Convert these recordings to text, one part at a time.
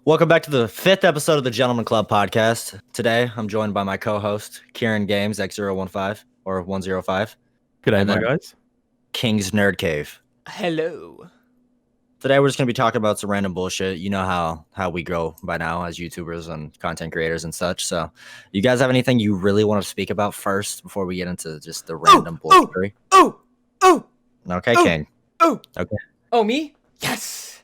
Welcome back to the 5th episode of the Gentleman Club podcast. Today, I'm joined by my co-host, Kieran Games X015 or 105, Good day, and my then guys. King's Nerd Cave. Hello. Today, we're just going to be talking about some random bullshit. You know how we go by now as YouTubers and content creators and such. So, you guys have anything you really want to speak about first before we get into just the random bullshit? Oh! Okay, oh, King. Oh! Okay. Oh, me? Yes!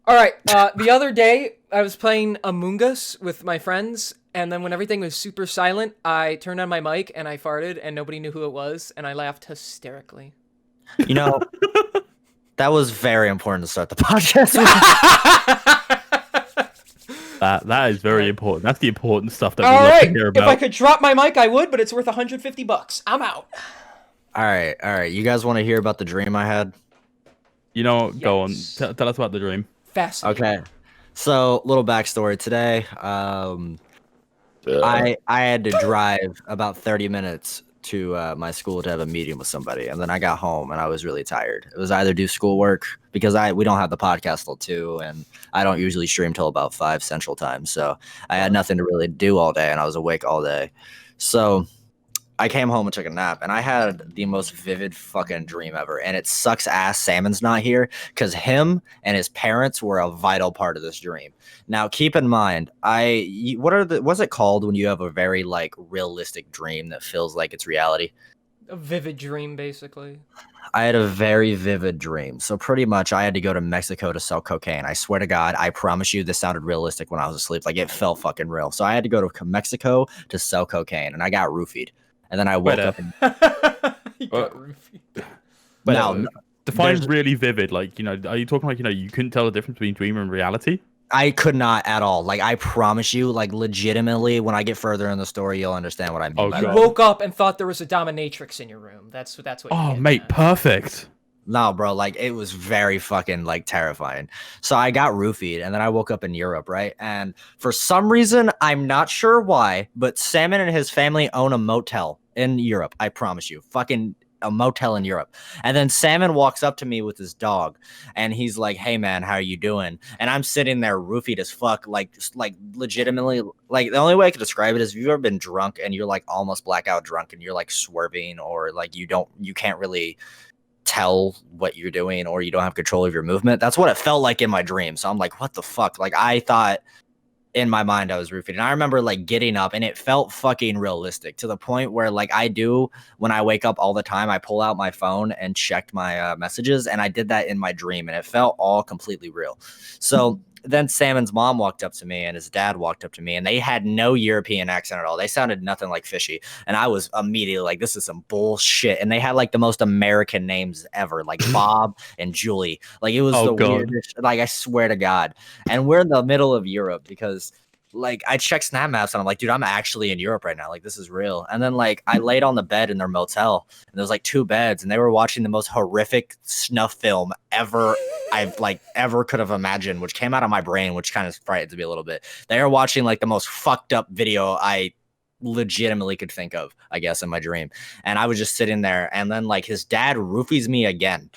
Alright, the other day, I was playing Among Us with my friends, and then when everything was super silent, I turned on my mic and I farted, and nobody knew who it was, and I laughed hysterically. You know, that was very important to start the podcast with. That is very important. That's the important stuff that we All love right, to hear if about. I could drop my mic, I would, but it's worth $150. I'm out. All right. You guys want to hear about the dream I had? Go on. Yes. Tell us about the dream. Fascinating. Okay. So, little backstory today. I had to drive about 30 minutes to my school to have a meeting with somebody, and then I got home and I was really tired. It was either do schoolwork because we don't have the podcast till 2, and I don't usually stream till about 5 Central Time, so I had nothing to really do all day, and I was awake all day. So I came home and took a nap, and I had the most vivid fucking dream ever. And it sucks ass Salmon's not here because him and his parents were a vital part of this dream. Now, keep in mind, what's it called when you have a very like realistic dream that feels like it's reality? A vivid dream, basically. I had a very vivid dream. So pretty much I had to go to Mexico to sell cocaine. I swear to God, I promise you this sounded realistic when I was asleep. Like it felt fucking real. So I had to go to Mexico to sell cocaine, and I got roofied. And then I woke up and He got roofied. but Wait, no, define there's- really vivid. Like, are you talking like, you couldn't tell the difference between dream and reality? I could not at all. Like I promise you, like legitimately, when I get further in the story, you'll understand what I mean. Oh, by You that. woke up and thought there was a dominatrix in your room. That's what. Oh, you mate, perfect. No, bro, like it was very fucking like terrifying. So I got roofied, and then I woke up in Europe, right? And for some reason, I'm not sure why, but Salmon and his family own a motel in Europe. I promise you, fucking a motel in Europe. And then Salmon walks up to me with his dog, and he's like, "Hey man, how are you doing?" And I'm sitting there roofied as fuck, like just like legitimately. Like the only way I could describe it is if you've ever been drunk and you're like almost blackout drunk and you're like swerving or like you can't really tell what you're doing or you don't have control of your movement. That's what it felt like in my dream. So I'm like, what the fuck? Like I thought in my mind I was roofied, and I remember like getting up and it felt fucking realistic to the point where like I do when I wake up all the time, I pull out my phone and checked my messages, and I did that in my dream and it felt all completely real. So then Salmon's mom walked up to me and his dad walked up to me, and they had no European accent at all. They sounded nothing like fishy. And I was immediately like, this is some bullshit. And they had like the most American names ever, like Bob and Julie. Like it was Oh, the God. weirdest, like I swear to God. And we're in the middle of Europe because like I checked Snap Maps and I'm like, dude, I'm actually in Europe right now. Like this is real. And then like I laid on the bed in their motel, and there was like 2 beds, and they were watching the most horrific snuff film ever I've like ever could have imagined, which came out of my brain, which kind of frightens me a little bit. They were watching like the most fucked up video I legitimately could think of, I guess, in my dream. And I was just sitting there, and then like his dad roofies me again.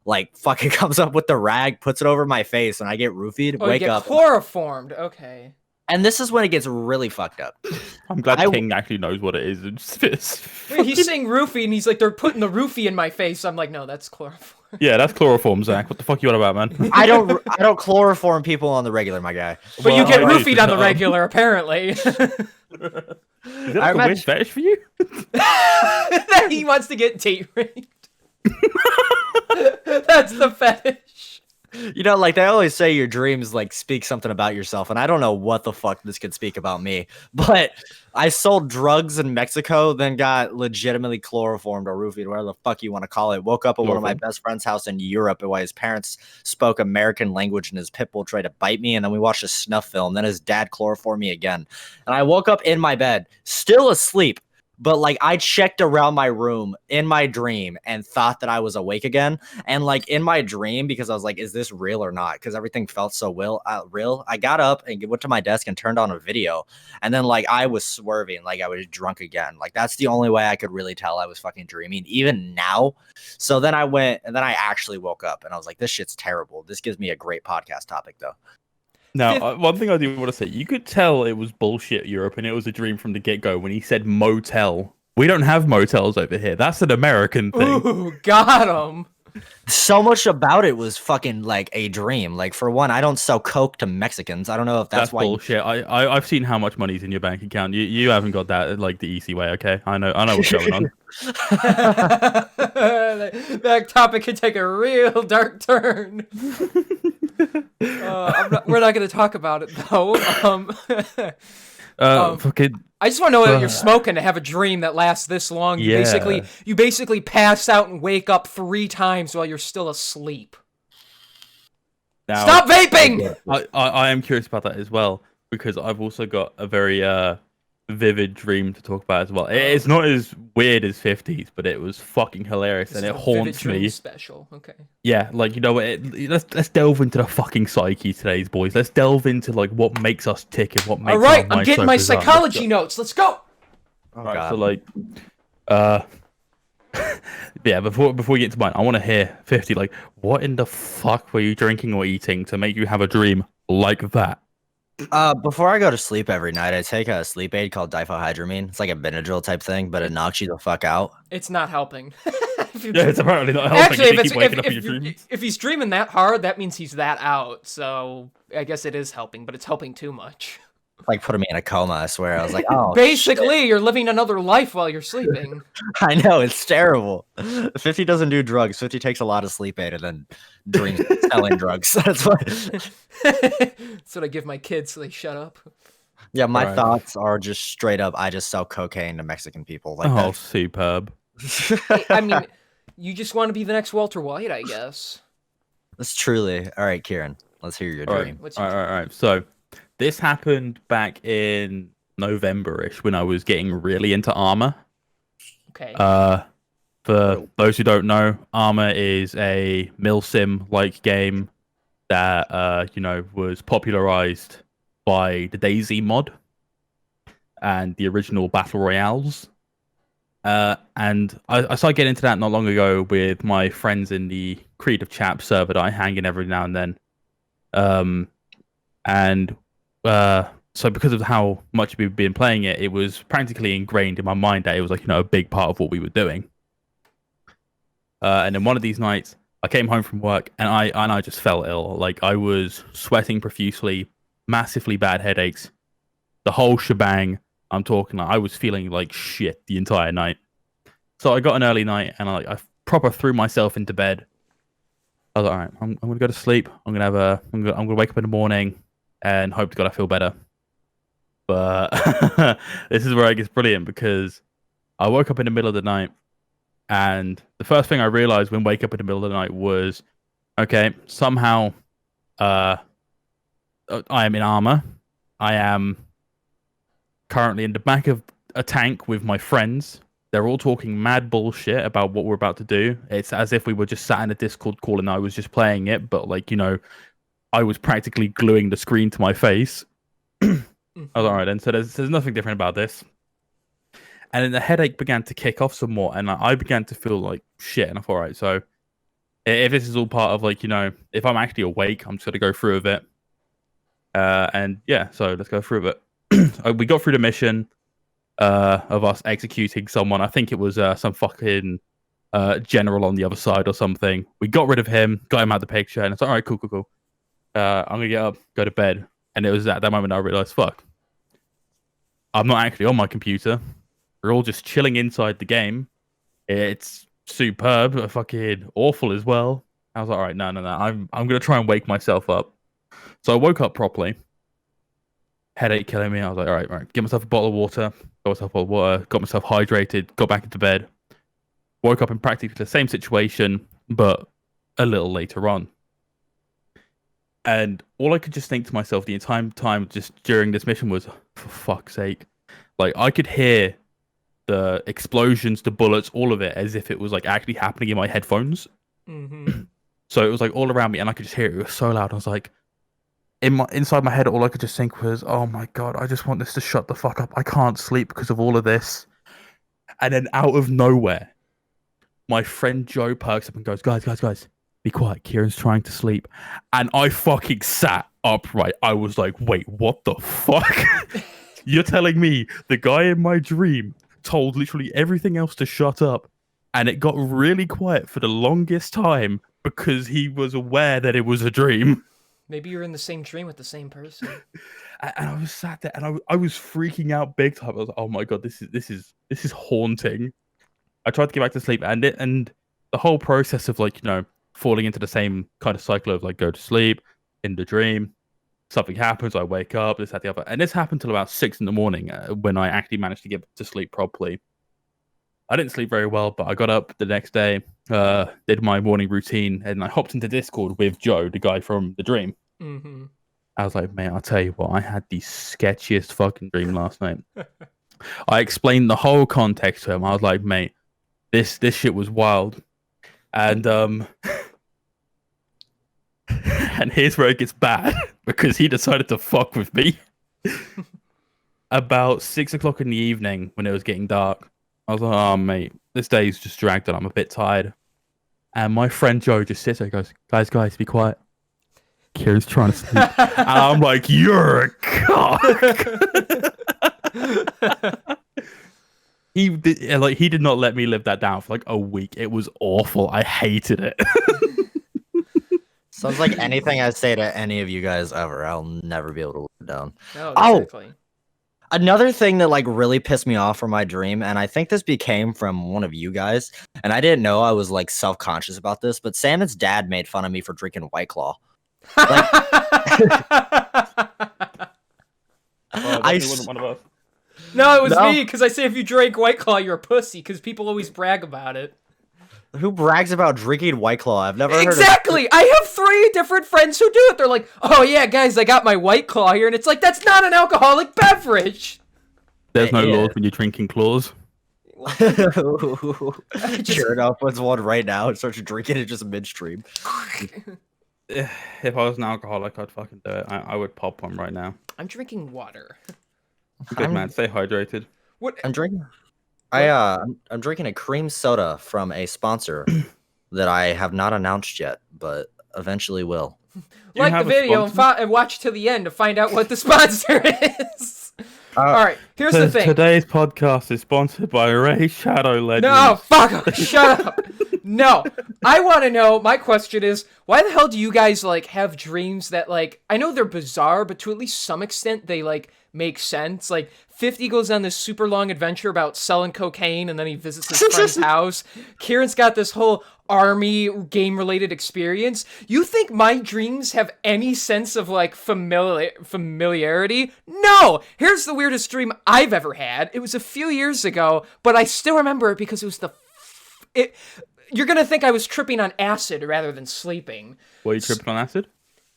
Like fucking comes up with the rag, puts it over my face, and I get roofied, Oh, you wake get up. chloroformed. Okay. And this is when it gets really fucked up. I'm glad I- King actually knows what it is. It's Wait, he's saying roofie, and he's like, they're putting the roofie in my face. I'm like, no, that's chloroform. Yeah, that's chloroform, Zach. What the fuck you on about, man? I don't chloroform people on the regular, my guy. But you Well, get I do, roofied on the um, regular, apparently. Is it like I a weird imagine- fetish for you? That he wants to get date raped. That's the fetish. You know, like they always say your dreams like speak something about yourself, and I don't know what the fuck this could speak about me, but I sold drugs in Mexico, then got legitimately chloroformed or roofied, whatever the fuck you want to call it. Woke up at one of my Chloroform. best friend's house in Europe while his parents spoke American language, and his pit bull tried to bite me, and then we watched a snuff film. Then his dad chloroformed me again, and I woke up in my bed, still asleep. But like I checked around my room in my dream and thought that I was awake again. And like in my dream, because I was like, is this real or not? Because everything felt so real. I got up and went to my desk and turned on a video. And then like I was swerving, like I was drunk again. Like that's the only way I could really tell I was fucking dreaming, even now. So then I went and then I actually woke up and I was like, this shit's terrible. This gives me a great podcast topic though. Now, Fif- one thing I do want to say, you could tell it was bullshit Europe and it was a dream from the get-go when he said motel. We don't have motels over here. That's an American thing. Ooh, got him. So much about it was fucking like a dream. Like for one, I don't sell coke to Mexicans. I don't know if that's why. bullshit. I've seen how much money's in your bank account. You haven't got that like the easy way, okay? I know what's going on. That topic could take a real dark turn. We're not going to talk about it though. Fucking. I just want to know what you're smoking to have a dream that lasts this long. You basically pass out and wake up 3 times while you're still asleep. Now, Stop vaping! I am curious about that as well because I've also got a very vivid dream to talk about as well. It's not as weird as 50s, but it was fucking hilarious and it haunts me. Special, okay. Yeah, like you know what? Let's delve into the fucking psyche today, boys. Let's delve into like what makes us tick and what makes. All right, our I'm getting my psychology notes. Let's go. Oh, right, God. so like, yeah. Before we get to mine, I want to hear 50. Like, what in the fuck were you drinking or eating to make you have a dream like that? Before I go to sleep every night, I take a sleep aid called diphenhydramine. It's like a Benadryl type thing, but it knocks you the fuck out. It's not helping. Yeah, it's apparently not helping. Actually, if you keep waking up in your dreams. if he's dreaming that hard, that means he's that out. So I guess it is helping, but it's helping too much. Like putting me in a coma, I swear. I was like, oh, basically, you're living another life while you're sleeping. I know, it's terrible. 50 doesn't do drugs. 50 takes a lot of sleep aid and then dreams selling drugs. That's what. That's what I give my kids so they shut up. Yeah, my Right. thoughts are just straight up. I just sell cocaine to Mexican people. Like Oh, superb. I mean, you just want to be the next Walter White, I guess. That's truly all right, Kieran. Let's hear your All dream. right. All right. So this happened back in November-ish when I was getting really into Armor. Okay. For those who don't know, Armor is a milsim like game that was popularized by the DayZ mod and the original Battle Royales. And I started getting into that not long ago with my friends in the Creative Chap server that I hang in every now and then. So because of how much we've been playing it, it was practically ingrained in my mind that it was like, a big part of what we were doing. And then one of these nights, I came home from work and I just fell ill. Like I was sweating profusely, massively bad headaches, the whole shebang. I'm talking like I was feeling like shit the entire night. So I got an early night and I proper threw myself into bed. I was like, all right, I'm gonna go to sleep. I'm gonna wake up in the morning and hope to God I feel better. But this is where it gets brilliant because I woke up in the middle of the night and the first thing I realized when wake up in the middle of the night was, okay, somehow I am in armor. I am currently in the back of a tank with my friends. They're all talking mad bullshit about what we're about to do. It's as if we were just sat in a Discord call and I was just playing it, but I was practically gluing the screen to my face. I was all right then. So there's nothing different about this. And then the headache began to kick off some more, and I began to feel like shit. And I thought, all right, so if this is all part of if I'm actually awake, I'm just gonna go through with it. And yeah, so let's go through with it. We got through the mission of us executing someone. I think it was some fucking general on the other side or something. We got rid of him, got him out of the picture, and it's like, all right, cool. I'm gonna get up, go to bed. And it was at that moment I realized, fuck, I'm not actually on my computer. We're all just chilling inside the game. It's superb, but fucking awful as well. I was like, all right, no. I'm gonna try and wake myself up. So I woke up properly. Headache killing me. I was like, all right. Get myself a bottle of water. Got myself hydrated. Got back into bed. Woke up in practically the same situation, but a little later on. And all I could just think to myself the entire time just during this mission was, for fuck's sake. Like, I could hear the explosions, the bullets, all of it, as if it was, actually happening in my headphones. Mm-hmm. So it was, all around me, and I could just hear it. It was so loud. I was like, inside my head, all I could just think was, oh my God, I just want this to shut the fuck up. I can't sleep because of all of this. And then out of nowhere, my friend Joe perks up and goes, guys, be quiet. Kieran's trying to sleep. And I fucking sat upright. I was like, wait, what the fuck? You're telling me the guy in my dream told literally everything else to shut up, and it got really quiet for the longest time because he was aware that it was a dream. Maybe you're in the same dream with the same person. And I was sat there, and I was freaking out big time. I was like, "Oh my god, this is haunting." I tried to get back to sleep, and the whole process of like falling into the same kind of cycle of like go to sleep in the dream, something happens, I wake up, this that the other, and this happened till about 6 a.m. When I actually managed to get to sleep properly. I didn't sleep very well, but I got up the next day, did my morning routine, and I hopped into Discord with Joe, the guy from the dream. Mm-hmm. I was like, man, I'll tell you what, I had the sketchiest fucking dream last night. I explained the whole context to him. I was like, mate, this shit was wild. And and here's where it gets bad, because he decided to fuck with me. About 6 o'clock in the evening, when it was getting dark, I was like, oh, mate, this day's just dragged on. I'm a bit tired. And my friend Joe just sits there and goes, guys, be quiet. Kira's trying to sleep. And I'm like, you're a cock. He did not let me live that down for like a week. It was awful. I hated it. Sounds like anything I say to any of you guys ever, I'll never be able to live it down. No, Oh! exactly. Another thing that like really pissed me off from my dream, and I think this became from one of you guys, and I didn't know I was like self-conscious about this, but Salmon's dad made fun of me for drinking White Claw. Like, Wasn't one of us. No, it was me, because I say if you drink White Claw, you're a pussy, because people always brag about it. Who brags about drinking White Claw? I've never heard of Exactly! I have 3 different friends who do it. They're like, oh yeah, guys, I got my White Claw here, and it's like, that's not an alcoholic beverage! There's no laws when you're drinking claws. Sure enough, what's one right now and starts drinking it just midstream. If I was an alcoholic, I'd fucking do it. I would pop one right now. I'm drinking water. Good man, stay hydrated. What? I'm drinking. I'm drinking a cream soda from a sponsor that I have not announced yet, but eventually will. Like the video and watch to the end to find out what the sponsor is. All right, here's the thing. Today's podcast is sponsored by Ray Shadow Legends. No, fuck! Shut up. No, I want to know. My question is, why the hell do you guys like have dreams that like I know they're bizarre, but to at least some extent they like make sense. Like 50 goes on this super long adventure about selling cocaine, and then he visits his friend's house. Kieran's got this whole army game related experience. You think my dreams have any sense of like familiarity? No. Here's the weirdest dream I've ever had. It was a few years ago, but I still remember it because it was you're gonna think I was tripping on acid rather than sleeping. Were you tripping on acid?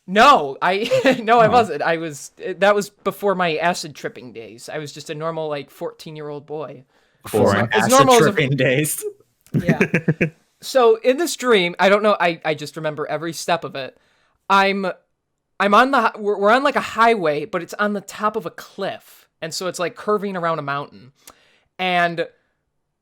No, I wasn't. That was before my acid tripping days. I was just a normal like 14-year-old boy. Before acid tripping days. Yeah. So in this dream, I don't know. I just remember every step of it. We're on like a highway, but it's on the top of a cliff, and so it's like curving around a mountain, and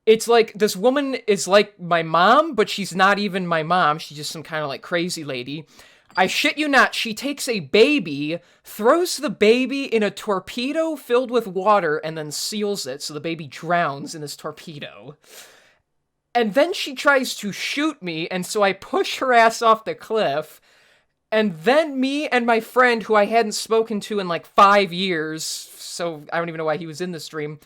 it's like this woman is like my mom, but she's not even my mom. She's just some kind of like crazy lady. I shit you not, she takes a baby, throws the baby in a torpedo filled with water, and then seals it so the baby drowns in this torpedo. And then she tries to shoot me, and so I push her ass off the cliff. And then me and my friend, who I hadn't spoken to in like 5 years, so I don't even know why he was in this dream,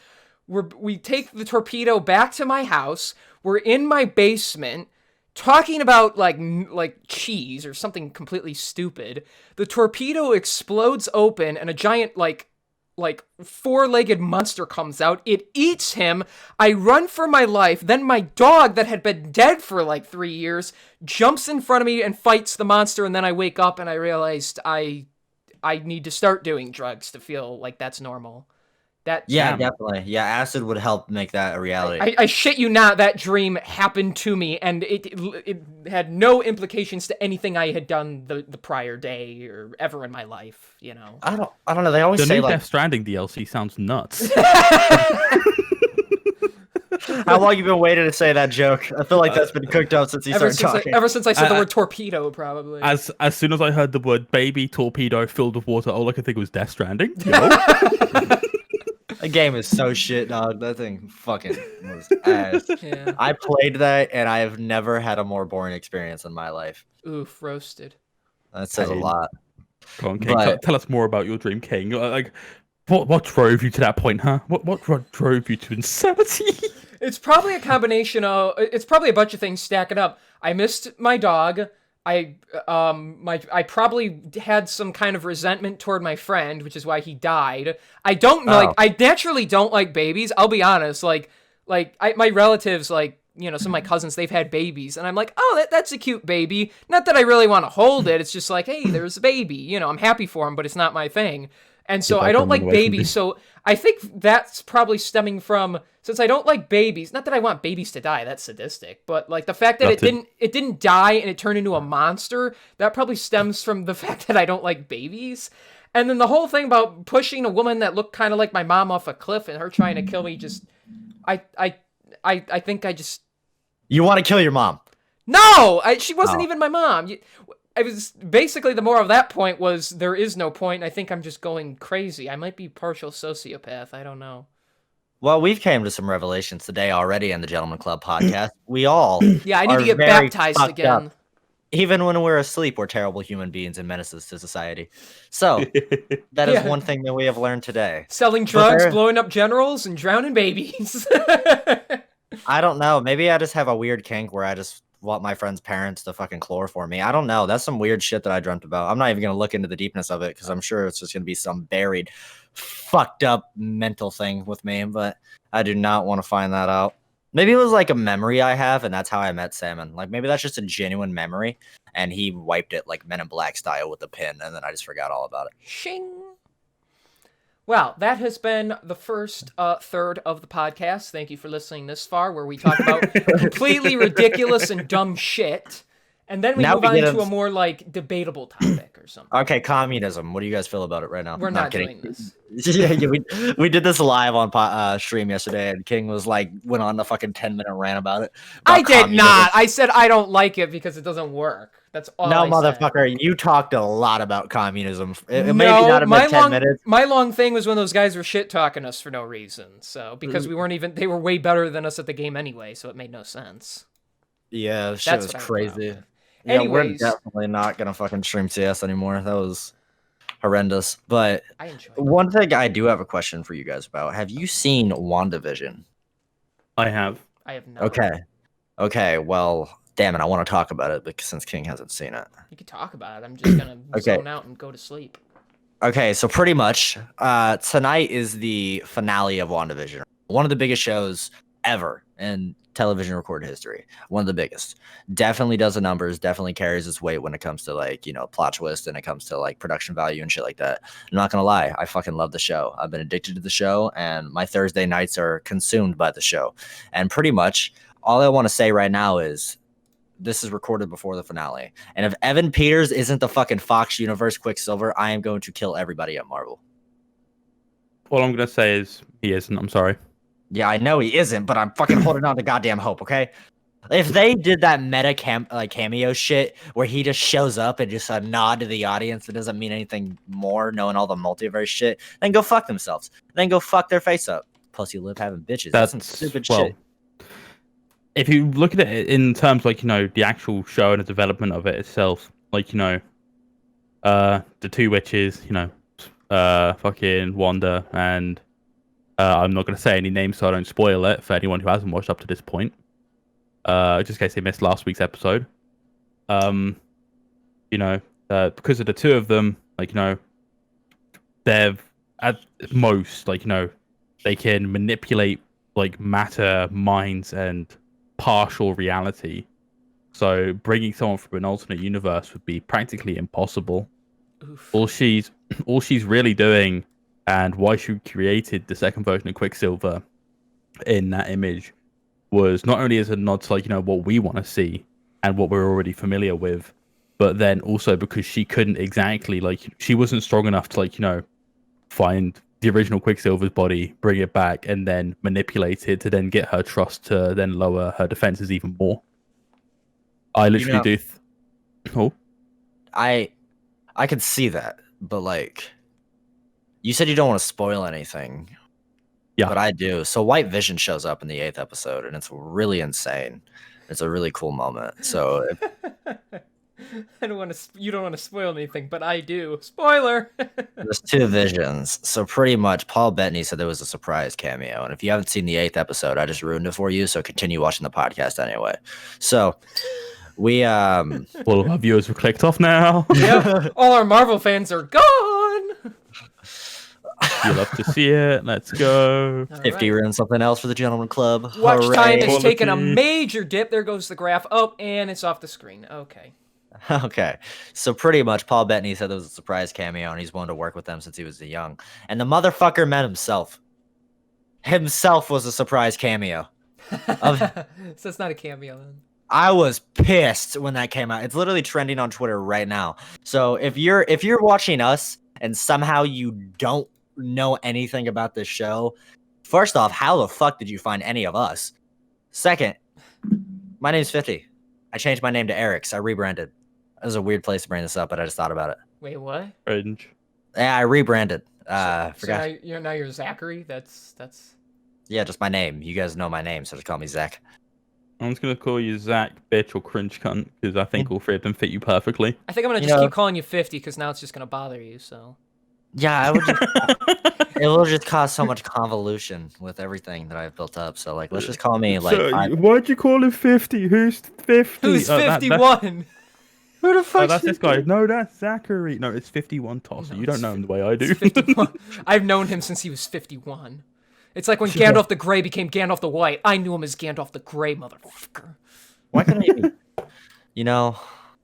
we take the torpedo back to my house. We're in my basement, talking about like cheese or something completely stupid. The torpedo explodes open, and a giant like 4-legged monster comes out. It eats him. I run for my life. Then my dog that had been dead for like 3 years jumps in front of me and fights the monster. And then I wake up and I realized I need to start doing drugs to feel like that's normal. Definitely. Yeah, acid would help make that a reality. I shit you not, that dream happened to me, and it had no implications to anything I had done the prior day or ever in my life, you know. I don't know. They always the say new like Death Stranding DLC sounds nuts. How long you been waiting to say that joke? I feel like that's been cooked up since you started talking. Ever since I said the word torpedo, probably. As soon as I heard the word baby torpedo filled with water, all I could think was Death Stranding. Yo. The game is so shit, dog. That thing fucking was ass. Yeah. I played that, and I have never had a more boring experience in my life. Oof, roasted. That says a lot. Come on, King. But- Tell us more about your dream, King. Like, what drove you to that point, huh? What drove you to insanity? It's probably a combination of. It's probably a bunch of things stacking up. I missed my dog. I probably had some kind of resentment toward my friend, which is why he died. I don't like. I naturally don't like babies. I'll be honest. My relatives, like, you know, some of my cousins, they've had babies, and I'm like, oh, that's a cute baby. Not that I really want to hold it. It's just like, hey, there's a baby. You know, I'm happy for him, but it's not my thing. And so I don't like babies. So I think that's probably stemming from, since I don't like babies, not that I want babies to die, that's sadistic, but like the fact that it didn't die and it turned into a monster, that probably stems from the fact that I don't like babies. And then the whole thing about pushing a woman that looked kind of like my mom off a cliff and her trying to kill me, just I think I just... You want to kill your mom? No! She wasn't even my mom. I was basically, the moral of that point was there is no point. I think I'm just going crazy. I might be partial sociopath. I don't know. Well, we've came to some revelations today already in the Gentleman Club podcast. We all I need to get baptized again. Up. Even when we're asleep, we're terrible human beings and menaces to society. So that is one thing that we have learned today. Selling drugs, blowing up generals, and drowning babies. I don't know. Maybe I just have a weird kink where I just want my friend's parents to fucking chloroform me. I don't know. That's some weird shit that I dreamt about. I'm not even going to look into the deepness of it because I'm sure it's just going to be some buried, fucked up mental thing with me, but I do not want to find that out. Maybe it was like a memory I have, and that's how I met Salmon. Like, maybe that's just a genuine memory, and he wiped it like Men in Black style with a pin, and then I just forgot all about it. Shing! Well, that has been the first third of the podcast. Thank you for listening this far, where we talk about completely ridiculous and dumb shit. And then we move on to a more, like, debatable topic or something. Okay, communism. What do you guys feel about it right now? We're not doing this. Yeah, we did this live on stream yesterday, and King was like, went on a fucking 10-minute rant about it. I did not. I said I don't like it because it doesn't work. That's all I said. No, motherfucker, you talked a lot about communism. Maybe not about 10 minutes. My long thing was when those guys were shit-talking us for no reason. So, because we weren't even, they were way better than us at the game anyway, so it made no sense. Yeah, shit was crazy. Yeah, Anyways, we're definitely not gonna fucking stream CS anymore. That was horrendous. But I enjoyed it. One thing I do have a question for you guys about. Have you seen WandaVision? I have. I have no. Okay. Well, damn it, I want to talk about it because since King hasn't seen it. You could talk about it. I'm just gonna zone out and go to sleep. Okay, so pretty much, tonight is the finale of WandaVision. One of the biggest shows ever in television recorded history. One of the biggest. Definitely does the numbers, definitely carries its weight when it comes to, like, you know, plot twist and it comes to like production value and shit like that. I'm not gonna lie, I fucking love the show. I've been addicted to the show, and my Thursday nights are consumed by the show. And pretty much all I want to say right now is this is recorded before the finale. And if Evan Peters isn't the fucking Fox Universe Quicksilver, I am going to kill everybody at Marvel. All I'm gonna say is he isn't. I'm sorry. Yeah, I know he isn't, but I'm fucking holding on to goddamn hope, okay? If they did that meta cameo shit where he just shows up and just a nod to the audience, it doesn't mean anything more, knowing all the multiverse shit, then go fuck themselves. Then go fuck their face up. Pussy lip having bitches. That's some stupid shit. If you look at it in terms like, you know, the actual show and the development of it itself, like, you know, the two witches, you know, fucking Wanda and I'm not going to say any names so I don't spoil it for anyone who hasn't watched up to this point. Just in case they missed last week's episode. You know, because of the two of them, like, you know, they're at most, like, you know, they can manipulate, like, matter, minds, and partial reality. So bringing someone from an alternate universe would be practically impossible. Oof. All she's really doing, and why she created the second version of Quicksilver in that image, was not only as a nod to, like, you know, what we want to see and what we're already familiar with, but then also because she couldn't exactly, like, she wasn't strong enough to, like, you know, find the original Quicksilver's body, bring it back, and then manipulate it to then get her trust to then lower her defenses even more. I literally do. Oh, I could see that, but like, you said you don't want to spoil anything. Yeah. But I do. So White Vision shows up in the 8th episode, and it's really insane. It's a really cool moment. So I don't want to. You don't want to spoil anything, but I do. Spoiler. there's 2 visions. So pretty much, Paul Bettany said there was a surprise cameo, and if you haven't seen the 8th episode, I just ruined it for you. So continue watching the podcast anyway. So we all of our viewers have clicked off now. Yep. All our Marvel fans are gone. You love to see it. Let's go. 50 right. and something else for the Gentleman Club. Watch Hooray. time has Quality. taken a major dip. There goes the graph. Oh, and it's off the screen. Okay. Okay, so pretty much Paul Bettany said there was a surprise cameo, and he's wanted to work with them since he was young. And the motherfucker met himself. Himself was a surprise cameo. So it's not a cameo then. I was pissed when that came out. It's literally trending on Twitter right now. So if you're watching us and somehow you don't know anything about this show, first off, how the fuck did you find any of us? Second, my name's 50. I changed my name to Eric's. I rebranded. It was a weird place to bring this up, but I just thought about it. Wait, what? Cringe. Yeah, I rebranded. So Forgot. now you're Zachary. That's. Yeah, just my name. You guys know my name, so just call me Zach. I'm just gonna call you Zach, bitch, or cringe cunt because I think all 3 of them fit you perfectly. I think I'm gonna just keep calling you 50 because now it's just gonna bother you. So. Yeah, I would. It will just cause so much convolution with everything that I've built up. So like, let's just call me like. So, why'd you call him 50? Who's 50? Who's 51? Who the fuck? Oh, that's this guy. No, that's Zachary. No, it's 51 Tosser. No, You don't it's know him the way I do. 51. I've known him since he was 51. It's like when Gandalf the Grey became Gandalf the White. I knew him as Gandalf the Grey, motherfucker. Why couldn't he? You know,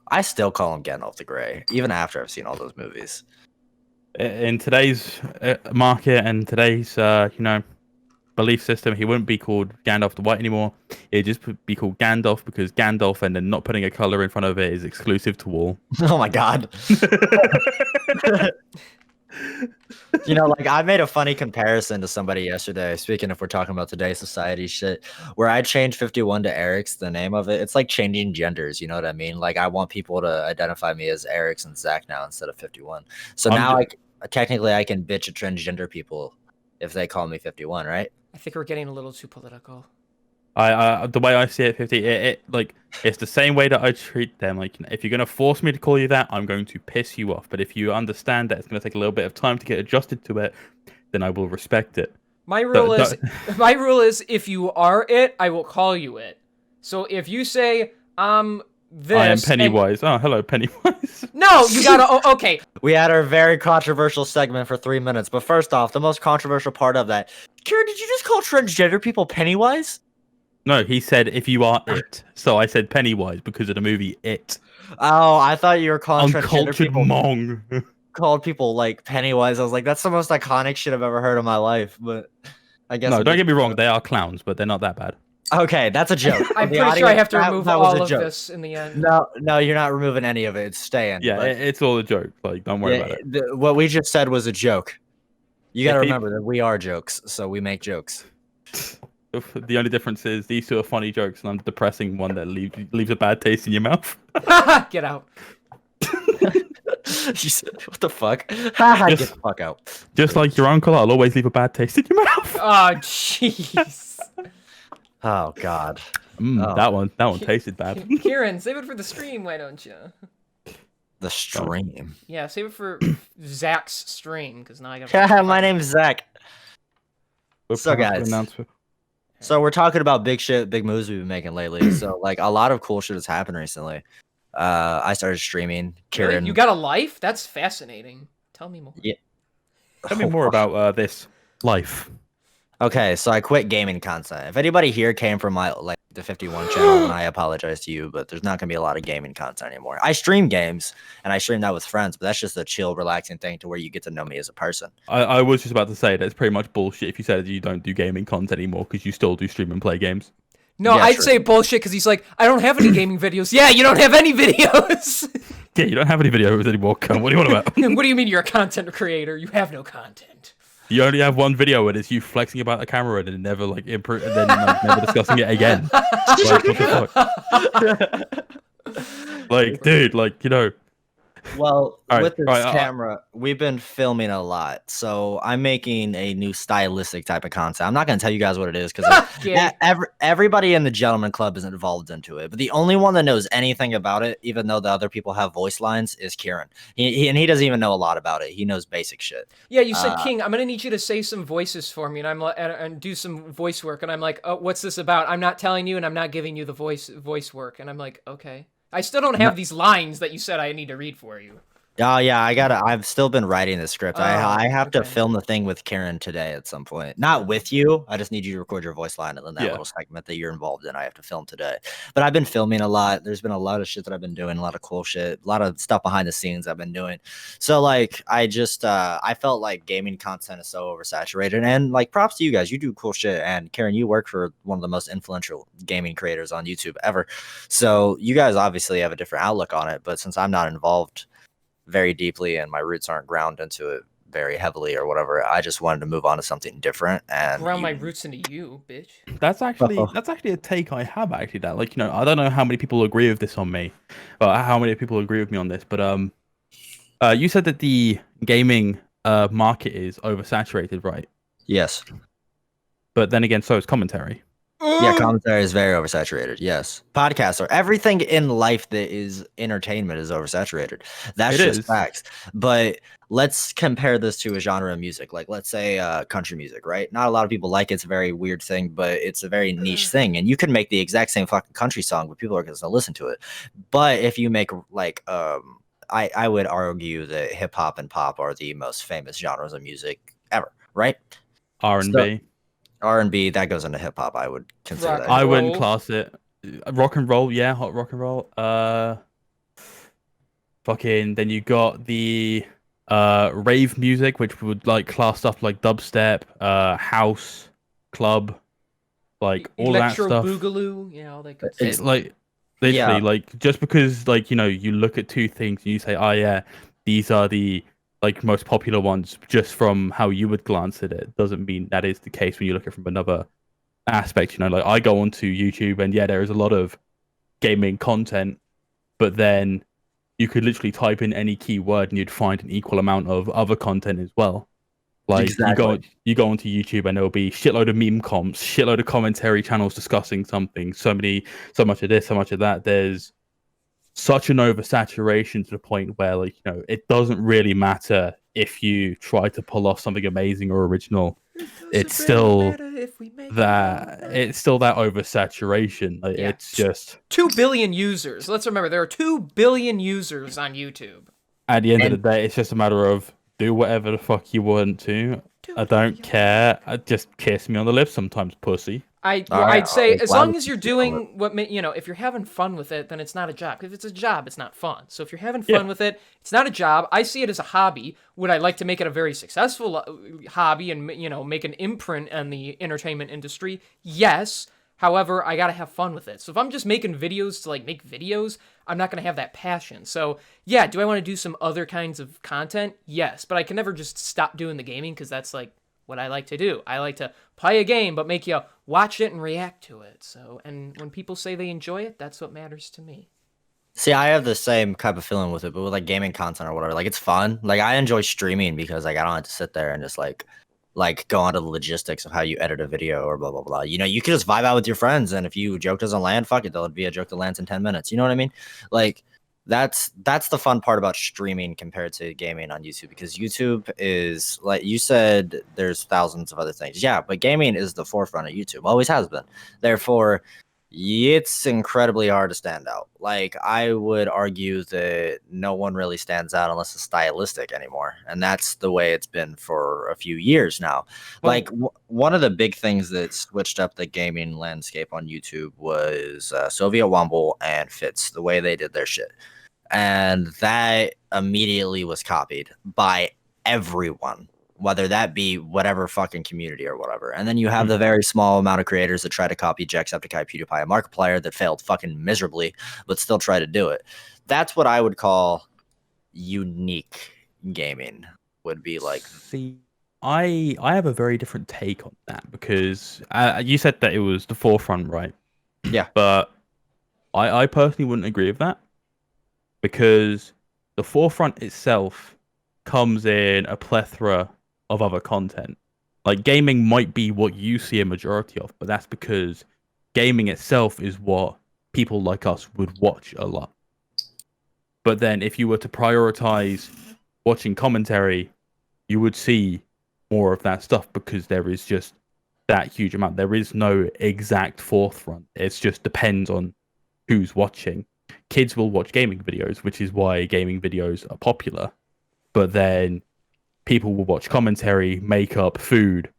I still call him Gandalf the Grey, even after I've seen all those movies. In today's market and today's, belief system, he wouldn't be called Gandalf the White anymore. It'd just be called Gandalf because Gandalf and then not putting a color in front of it is exclusive to all. Oh my god. You know, like I made a funny comparison to somebody yesterday. Speaking if we're talking about today's society shit, where I changed 51 to Eric's, the name of it. It's like changing genders. You know what I mean? Like I want people to identify me as Eric's and Zach now instead of 51. So now technically I can bitch at transgender people if they call me 51, right? I think we're getting a little too political. The way I see it, 50, it's the same way that I treat them. Like, if you're gonna force me to call you that, I'm going to piss you off. But if you understand that it's gonna take a little bit of time to get adjusted to it, then I will respect it. My rule is if you are it, I will call you it. So if you say this, I am Pennywise. Oh, hello, Pennywise. No, you gotta. Okay. We had our very controversial segment for 3 minutes, but first off, the most controversial part of that, Kieran, did you just call transgender people Pennywise? No, he said if you are it. So I said Pennywise because of the movie It. Oh, I thought you were calling transgender Uncultured people. mong. Called people like Pennywise. I was like, that's the most iconic shit I've ever heard in my life. But I guess No, don't get me wrong. They are clowns, but they're not that bad. Okay, that's a joke. I'm The pretty sure I have to audience, remove that was all a of joke. this in the end. No, you're not removing any of it. It's staying. Yeah, but- it's all a joke. Like, don't worry about it. What we just said was a joke. You got to Yeah, remember that we are jokes, so we make jokes. The only difference is these two are funny jokes, and I'm the depressing one that leaves a bad taste in your mouth. Get out. You said, what the fuck? Get the fuck out. Just like your uncle, I'll always leave a bad taste in your mouth. Oh, jeez. Oh god. Oh. That one tasted bad. Kieran, save it for the stream, why don't you? The stream. Yeah, save it for Zach's stream, because now I got. Yeah, my name's Zach. So guys, so we're talking about big shit, big moves we've been making lately. So like a lot of cool shit has happened recently. I started streaming. Kieran, Really? You got a life? That's fascinating. Tell me more. Yeah. Tell me more about this life. Okay, so I quit gaming content. If anybody here came from my the 51 channel, then I apologize to you, but there's not gonna be a lot of gaming content anymore. I stream games and I stream that with friends, but that's just a chill, relaxing thing to where you get to know me as a person. I was just about to say that's pretty much bullshit if you said you don't do gaming content anymore because you still do stream and play games. No, Yeah, I'd sure. say bullshit because he's like, I don't have any gaming videos. Yeah, you don't have any videos. Yeah, you don't have any videos anymore. Come, what do you want about? What do you mean you're a content creator? You have no content. You only have one video and it's you flexing about the camera and then never like improve and then like, never discussing it again. Like what the fuck? Like, dude, like Well, All right, with all this right. camera, we've been filming a lot. So I'm making a new stylistic type of content. I'm not going to tell you guys what it is because Gay. everybody in the Gentleman Club is involved into it. But the only one that knows anything about it, even though the other people have voice lines, is Kieran. And he doesn't even know a lot about it. He knows basic shit. Yeah, you said, Uh, King, I'm gonna need you to say some voices for me, and I'm like, and do some voice work, and I'm like, oh, what's this about? I'm not telling you, and I'm not giving you the voice work, and I'm like, okay. I still don't have these lines that you said I need to read for you. Oh yeah, I've still been writing the script. I Oh, have to okay. film the thing with Karen today at some point. Not with you. I just need you to record your voice line and then that Yeah. little segment that you're involved in. I have to film today. But I've been filming a lot. There's been a lot of shit that I've been doing, a lot of cool shit, a lot of stuff behind the scenes I've been doing. So like I just I felt like gaming content is so oversaturated. And like props to you guys. You do cool shit. And Karen, you work for one of the most influential gaming creators on YouTube ever. So you guys obviously have a different outlook on it. But since I'm not involved very deeply and my roots aren't ground into it very heavily or whatever, I just wanted to move on to something different. And Ground my you roots into you, bitch. That's actually a take I have actually that like I don't know how many people agree with this on me, but how many people agree with me on this. But you said that the gaming market is oversaturated, right? yes. But then again, so is commentary. Yeah, commentary is very oversaturated. Yes. Podcasts are everything in life that is entertainment is oversaturated. That's It just is. facts. But let's compare this to a genre of music. Like let's say country music, right? Not a lot of people like it. It's a very weird thing, but it's a very niche thing. And you can make the exact same fucking country song, but people are gonna listen to it. But if you make like I would argue that hip hop and pop are the most famous genres of music ever, right? So R&B. R&B that goes into hip hop. I would consider Rock that. and I wouldn't roll. class it. Rock and roll, yeah, hot rock and roll. Fucking. Then you got the rave music, which would like class stuff like dubstep, house, club, like all that Electro stuff. boogaloo, yeah, all that good It, stuff. like literally, Yeah, like just because like you look at two things and you say, oh yeah, these are the like most popular ones, just from how you would glance at it, doesn't mean that is the case when you look at it from another aspect. Like I go onto YouTube and yeah, there is a lot of gaming content, but then you could literally type in any keyword and you'd find an equal amount of other content as well. Like exactly. you go onto YouTube and there'll be shitload of meme comps, shitload of commentary channels discussing something, so much of this, so much of that. There's such an oversaturation to the point where like it doesn't really matter if you try to pull off something amazing or original. It's still it's still that oversaturation. Like, Yeah. it's just 2 billion users. Let's remember there are 2 billion users on YouTube. at the end of the And day, it's just a matter of do whatever the fuck you want to. 2 I don't billion. care. Just kiss me on the lips sometimes, pussy. I'd all right, say as glad long we as you're can feel it. doing what if you're having fun with it, then it's not a job. If it's a job, it's not fun. So if you're having fun Yeah. with it, it's not a job. I see it as a hobby. Would I like to make it a very successful hobby and make an imprint on the entertainment industry? Yes. However, I gotta have fun with it. So if I'm just making videos to like make videos, I'm not gonna have that passion. So yeah, do I want to do some other kinds of content? Yes, but I can never just stop doing the gaming because that's like what I like to do. I like to play a game, but make you watch it and react to it. So, and when people say they enjoy it, that's what matters to me. See, I have the same type of feeling with it, but with like gaming content or whatever, like it's fun. Like I enjoy streaming because like I don't have to sit there and just like go onto the logistics of how you edit a video or blah blah blah. You can just vibe out with your friends, and if you joke doesn't land, fuck it, there'll be a joke that lands in 10 minutes. You know what I mean? Like that's the fun part about streaming compared to gaming on YouTube because YouTube is like you said, there's thousands of other things. Yeah, but gaming is the forefront of YouTube, always has been. Therefore, it's incredibly hard to stand out. Like I would argue that no one really stands out unless it's stylistic anymore, and that's the way it's been for a few years now. Well, Like one of the big things that switched up the gaming landscape on YouTube was Soviet Womble and Fitz, the way they did their shit, and that immediately was copied by everyone, whether that be whatever fucking community or whatever. And then you have the very small amount of creators that try to copy Jacksepticeye, PewDiePie, a Markiplier that failed fucking miserably, but still try to do it. That's what I would call unique gaming. Would be like See, I have a very different take on that because you said that it was the forefront, right? Yeah. But I personally wouldn't agree with that because the forefront itself comes in a plethora of other content. Like gaming might be what you see a majority of, but that's because gaming itself is what people like us would watch a lot. But then if you were to prioritize watching commentary, you would see more of that stuff because there is just that huge amount. There is no exact forefront. It just depends on who's watching. Kids will watch gaming videos, which is why gaming videos are popular. But then people will watch commentary, makeup, food,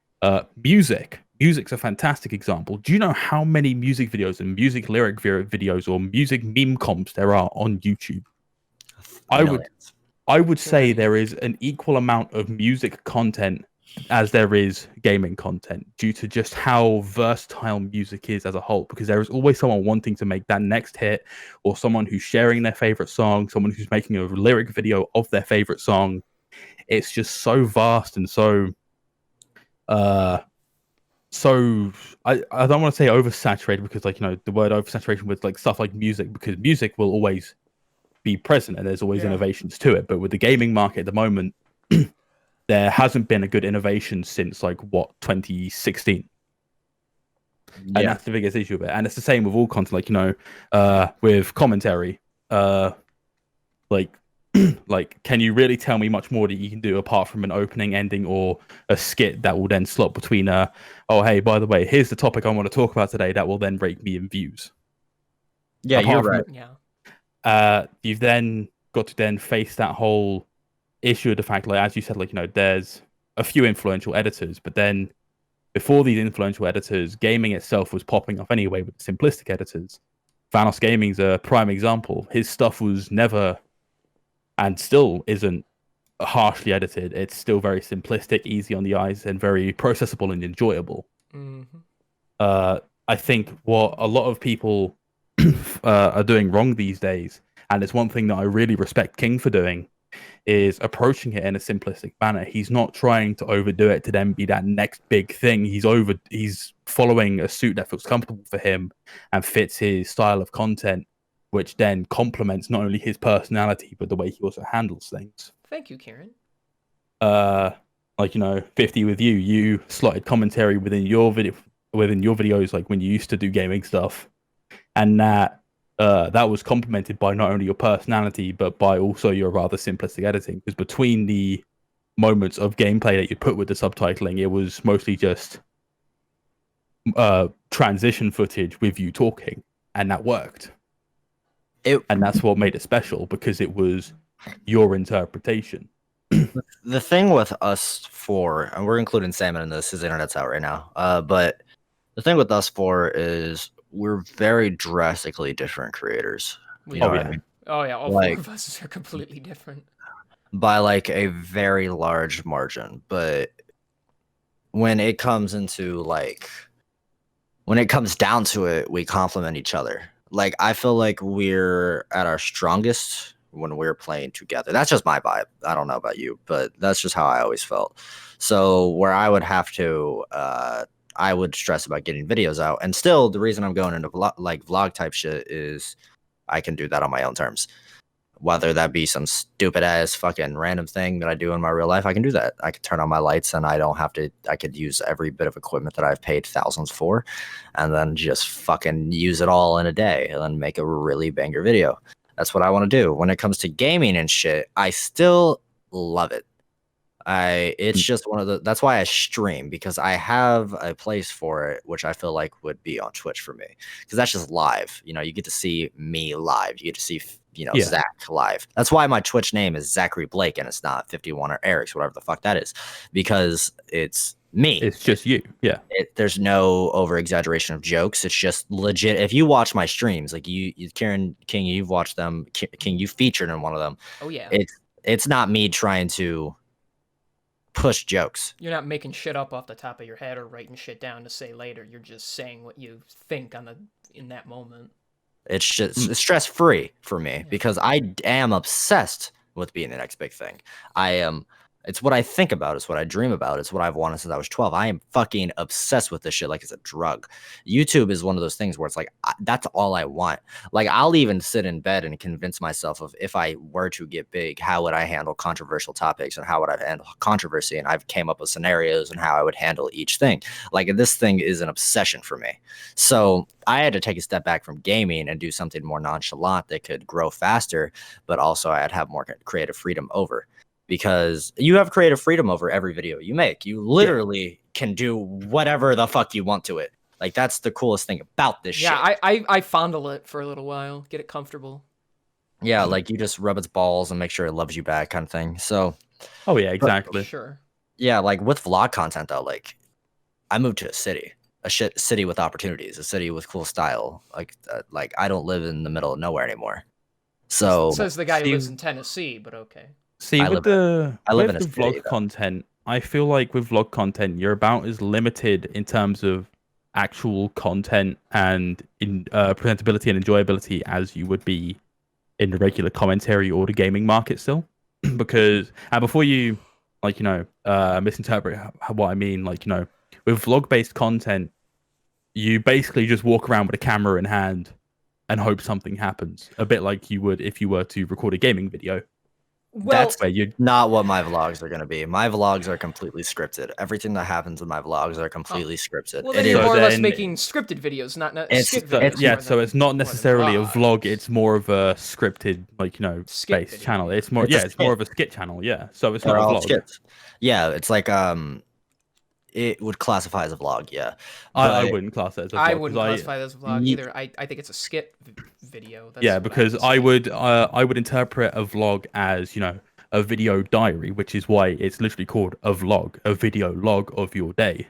music. Music's a fantastic example. Do you know how many music videos and music lyric videos or music meme comps there are on YouTube? I would Millions. I would Too say many. there is an equal amount of music content as there is gaming content due to just how versatile music is as a whole, because there is always someone wanting to make that next hit, or someone who's sharing their favorite song, someone who's making a lyric video of their favorite song. It's just so vast and uh so I don't want to say oversaturated because, like, the word oversaturation with like stuff like music, because music will always be present and there's always Yeah. innovations to it. But with the gaming market at the moment, there hasn't been a good innovation since like 2016. And Yeah. that's the biggest issue of it. And it's the same with all content, like, with commentary. Like like, can you really tell me much more that you can do apart from an opening, ending, or a skit that will then slot between oh hey, by the way, here's the topic I want to talk about today, that will then rake me in views. Yeah, you're Apart from right. Yeah. you've then got to then face that whole issue of the fact, like, as you said, like, there's a few influential editors, but then before these influential editors, gaming itself was popping off anyway with simplistic editors. Vanos Gaming's a prime example. His stuff was never, and still isn't, harshly edited. It's still very simplistic, easy on the eyes, and very processable and enjoyable. Mm-hmm. I think what a lot of people are doing wrong these days, and it's one thing that I really respect King for doing, is approaching it in a simplistic manner. He's not trying to overdo it to then be that next big thing. He's following a suit that feels comfortable for him and fits his style of content, which then complements not only his personality but the way he also handles things. Thank you, Kieran. Like, 50 with you slotted commentary within your videos, like when you used to do gaming stuff, and that was complemented by not only your personality but by also your rather simplistic editing, because between the moments of gameplay that you put with the subtitling, it was mostly just transition footage with you talking, and that worked. And that's what made it special, because it was your interpretation. The thing with us four, and we're including Salmon in this, his internet's out right now. But the thing with us four is we're very drastically different creators. We You know Oh, what yeah. I mean? Oh yeah, all Like- four of us are completely different. By like a very large margin. But when it comes down to it, we complement each other. Like, I feel like we're at our strongest when we're playing together. That's just my vibe. I don't know about you, but that's just how I always felt. So where I would have to, I would stress about getting videos out. And still, the reason I'm going into vlog type shit is I can do that on my own terms. Whether that be some stupid ass fucking random thing that I do in my real life, I can do that. I can turn on my lights and I don't have to, I could use every bit of equipment that I've paid thousands for and then just fucking use it all in a day and then make a really banger video. That's what I want to do. When it comes to gaming and shit, I still love it. It's just that's why I stream, because I have a place for it, which I feel like would be on Twitch for me, because that's just live. You get to see me live. You get to see, Yeah. Zach live. That's why my Twitch name is Zachary Blake and it's not 51 or Eric's, whatever the fuck that is, because it's me. It's just you. Yeah. There's no over exaggeration of jokes. It's just legit. If you watch my streams, like you Kieran King, you've watched them. King, you featured in one of them. Oh yeah. It's not me trying to push jokes. You're not making shit up off the top of your head or writing shit down to say later. You're just saying what you think in that moment. It's just stress free for me, because I am obsessed with being the next big thing. I am It's what I think about. It's what I dream about. It's what I've wanted since I was 12. I am fucking obsessed with this shit like it's a drug. YouTube is one of those things where it's like, that's all I want. Like, I'll even sit in bed and convince myself of, if I were to get big, how would I handle controversial topics and how would I handle controversy? And I've came up with scenarios and how I would handle each thing. Like, this thing is an obsession for me. So I had to take a step back from gaming and do something more nonchalant that could grow faster, but also I'd have more creative freedom over. Because you have creative freedom over every video you make. You literally can do whatever the fuck you want to it. Like, that's the coolest thing about this shit. Yeah, I fondle it for a little while, get it comfortable. Yeah, like, you just rub its balls and make sure it loves you back, kind of thing. So, Oh yeah, exactly. Sure. yeah, like with vlog content though, like, I moved to a city city with opportunities, a city with cool style. Like I don't live in the middle of nowhere anymore. So Says the guy who See- lives in Tennessee, but okay. See, I with live with in a the city, vlog though. content, I feel like with vlog content, you're about as limited in terms of actual content and in presentability and enjoyability as you would be in the regular commentary or the gaming market still. Because before you misinterpret what I mean, like, with vlog-based content, you basically just walk around with a camera in hand and hope something happens, a bit like you would if you were to record a gaming video. Well, that's Where you not what my vlogs are going to be. My vlogs are completely scripted. Everything that happens in my vlogs are completely scripted. well, It then is. you're So more or less then- making scripted videos, not It's- skit So, videos. yeah, more so than- it's not more than necessarily a vlogs. vlog. It's more of a scripted, Skit based video, channel. yeah. It's more, It's a it's more skit. of a skit channel. Yeah, so it's They're not a all vlog. skits. Yeah, it's like it would classify as a vlog. Yeah, I But- wouldn't class it as a vlog. I 'cause wouldn't classify that as a vlog Ye- either. I think it's a skit video. That's Yeah, what because have to I say. would interpret a vlog as a video diary, which is why it's literally called a vlog, a video log of your day.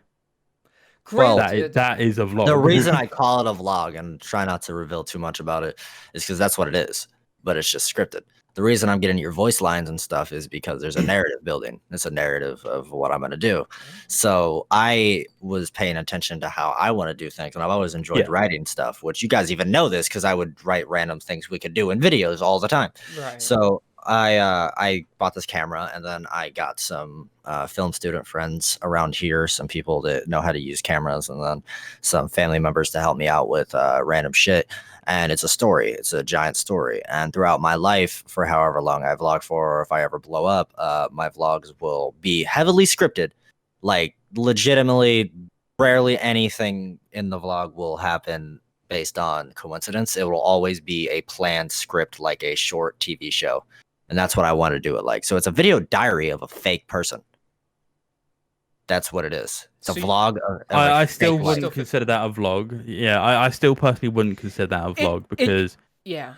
Well, Granted, That is a vlog. The reason I call it a vlog and try not to reveal too much about it is because that's what it is, but it's just scripted. The reason I'm getting your voice lines and stuff is because there's a narrative building. It's a narrative of what I'm going to do. So I was paying attention to how I want to do things, and I've always enjoyed Yeah. writing stuff, which you guys even know this because I would write random things we could do in videos all the time. right. So I bought this camera, and then I got some film student friends around here, some people that know how to use cameras, and then some family members to help me out with random shit. And it's a story. It's a giant story. And throughout my life, for however long I vlog for, or if I ever blow up, my vlogs will be heavily scripted. Like, legitimately, rarely anything in the vlog will happen based on coincidence. It will always be a planned script, like a short TV show. And that's what I want to do it like. So it's a video diary of a fake person. That's what it is. It's a So vlog. Of I a still fake wouldn't life. consider that a vlog. Yeah, I still personally wouldn't consider that a vlog because Yeah.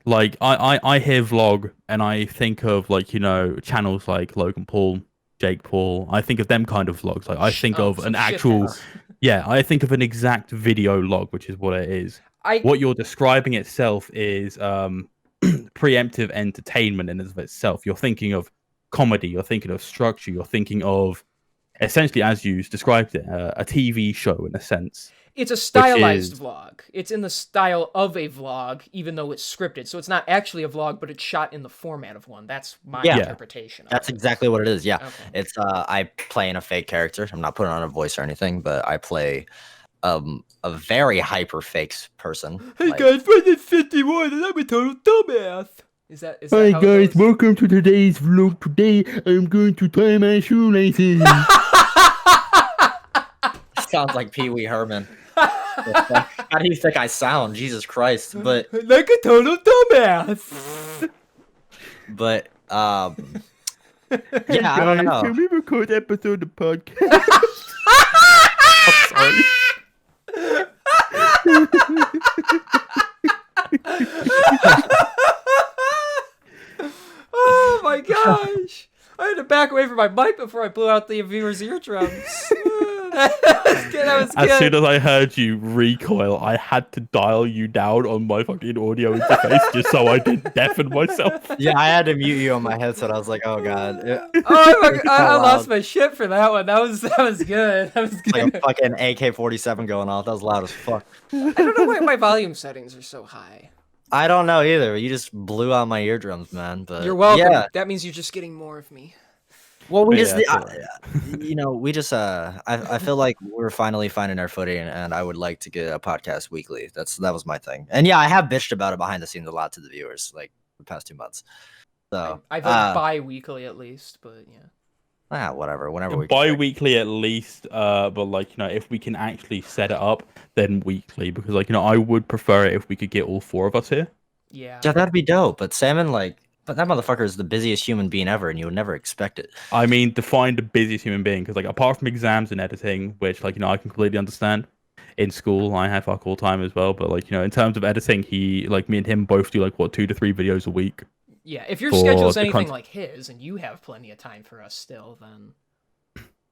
like I hear vlog and I think of channels like Logan Paul, Jake Paul. I think of them kind of vlogs. Like I think of some an actual shitheads. I think of an exact video log, which is what it is. What you're describing itself is preemptive entertainment in and of itself. You're thinking of comedy, you're thinking of structure, you're thinking of essentially, as you described it, a TV show in a sense. It's a stylized is- vlog. It's in the style of a vlog, even though it's scripted. So it's not actually a vlog, but it's shot in the format of one. That's my Yeah. interpretation. That's of it. exactly what it is. Yeah. Okay. It's I play in a fake character. I'm not putting on a voice or anything, but I play a very hyper fake person. Like, guys, my 51 and I'm a total dumbass. Is that how it goes? welcome to today's vlog. Today I'm going to tie my shoelaces. sounds like Pee Wee Herman. How do you think I sound? Jesus Christ. But Like a total dumbass. yeah, I don't know. we record episode of podcast? I'm sorry. Oh my gosh! I had to back away from my mic before I blew out the viewer's eardrums. That was good. That was good. As soon as I heard you recoil, I had to dial you down on my fucking audio interface just so I didn't deafen myself. Yeah, I had to mute you on my headset. I was like, oh god. I lost loud. my shit for that one. That was good. That was good. Like a fucking AK-47 going off. That was loud as fuck. I don't know why my volume settings are so high. I don't know either. You just blew out my eardrums, man. But You're welcome. Yeah. That means you're just getting more of me. Well, we But just, yeah, it's all right. we just, I feel like we're finally finding our footing, and I would like to get a podcast weekly. That was my thing. And yeah, I have bitched about it behind the scenes a lot to the viewers, like the past 2 months. So, I vote bi-weekly at least, but yeah. Whatever. Whenever we can. Bi-weekly at least, but like, if we can actually set it up, then weekly, because like, I would prefer it if we could get all 4 of us here. Yeah. Yeah, that'd be dope. But Salmon, but that motherfucker is the busiest human being ever, and you would never expect it. I mean, define the busiest human being, because like, apart from exams and editing, which like, I can completely understand. In school, I have fuck all time as well, but like, in terms of editing, me and him both do like 2 to 3 videos a week. Yeah, if your schedule's the anything like his, and you have plenty of time for us still,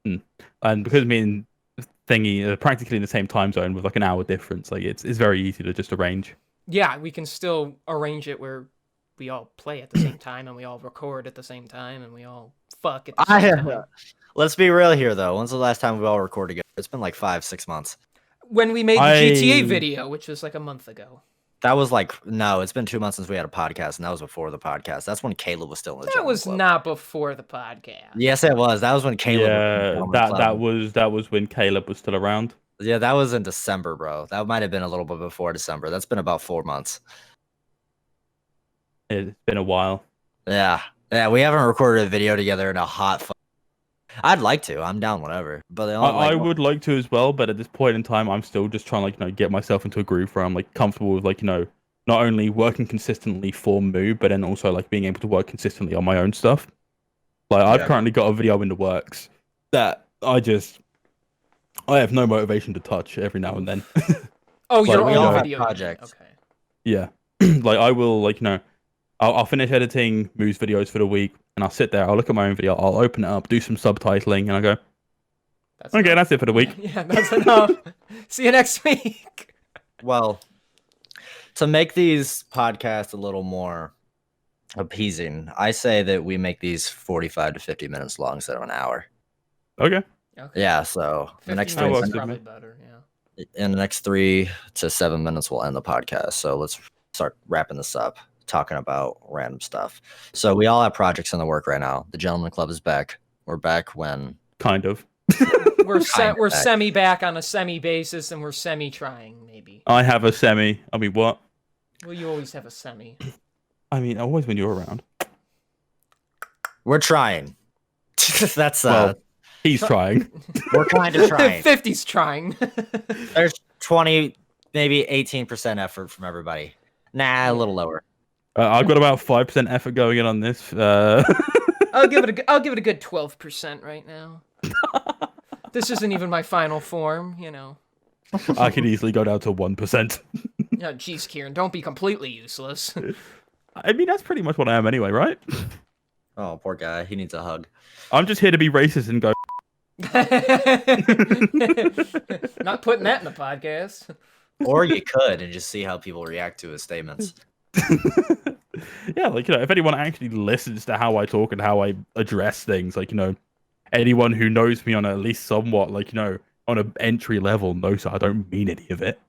then. And because me and Thingy are practically in the same time zone with like an hour difference, like it's very easy to just arrange. Yeah, we can still arrange it where we all play at the same time, and we all record at the same time, and we all fuck at the same time. Let's be real here, though. When's the last time we all recorded together? It's been like 5-6 months. When we made the GTA video, which was like a month ago. That was no, it's been 2 months since we had a podcast, and that was before the podcast. That's when Caleb was still in the That was club. not before the podcast. Yes, it was. That was when Caleb. Yeah, that was when Caleb was still around. Yeah, that was in December, bro. That might have been a little bit before December. That's been about 4 months. It's been a while. Yeah, we haven't recorded a video together in a hot. I'd like to. I'm down, whatever. But I would like to as well. But at this point in time, I'm still just trying to get myself into a groove where I'm like comfortable with not only working consistently for Moo, but then also like being able to work consistently on my own stuff. Like I've currently got a video in the works that I have no motivation to touch every now and then. Oh, your own video project. Okay. Yeah, like I will I'll finish editing Moo's videos for the week, and I'll sit there, I'll look at my own video, I'll open it up, do some subtitling, and I go, that's it for the week. Yeah, that's enough. See you next week. Well, to make these podcasts a little more appeasing, I say that we make these 45 to 50 minutes long instead of an hour. Okay. Yeah, so the next 50 minutes 3 is probably better, yeah. In the next 3 to 7 minutes, we'll end the podcast. So let's start wrapping this up, talking about random stuff. So we all have projects in the work right now. The Gentleman Club is back. We're back when kind of. We're semi back on a semi basis, and we're semi trying maybe. I have a semi. I mean, what? Well, you always have a semi. I mean, always when you're around. We're trying. That's he's trying. We're kind of trying. 50's trying. There's 20, maybe 18% effort from everybody. Nah, a little lower. I've got about 5% effort going in on this. I'll give it a good 12% right now. This isn't even my final form, I could easily go down to 1%. No, geez, Kieran, don't be completely useless. I mean, that's pretty much what I am anyway, right? Oh, poor guy. He needs a hug. I'm just here to be racist and go. Not putting that in the podcast. Or you could and just see how people react to his statements. Yeah, if anyone actually listens to how I talk and how I address things, anyone who knows me on at least somewhat, on an entry level knows that I don't mean any of it.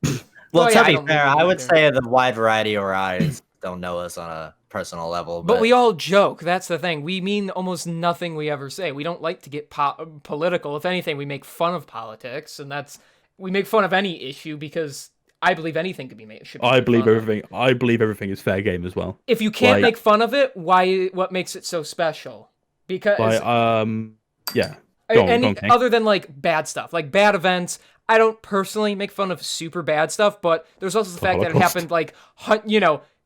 Well, to be fair, I would say the wide variety of our audience don't know us on a personal level. But we all joke. That's the thing. We mean almost nothing we ever say. We don't like to get political. If anything, we make fun of politics, and we make fun of any issue because I believe anything could be made. I believe everything is fair game as well. If you can't make fun of it, why? What makes it so special? Because yeah. Other than bad stuff, like bad events, I don't personally make fun of super bad stuff. But there's also the fact that it happened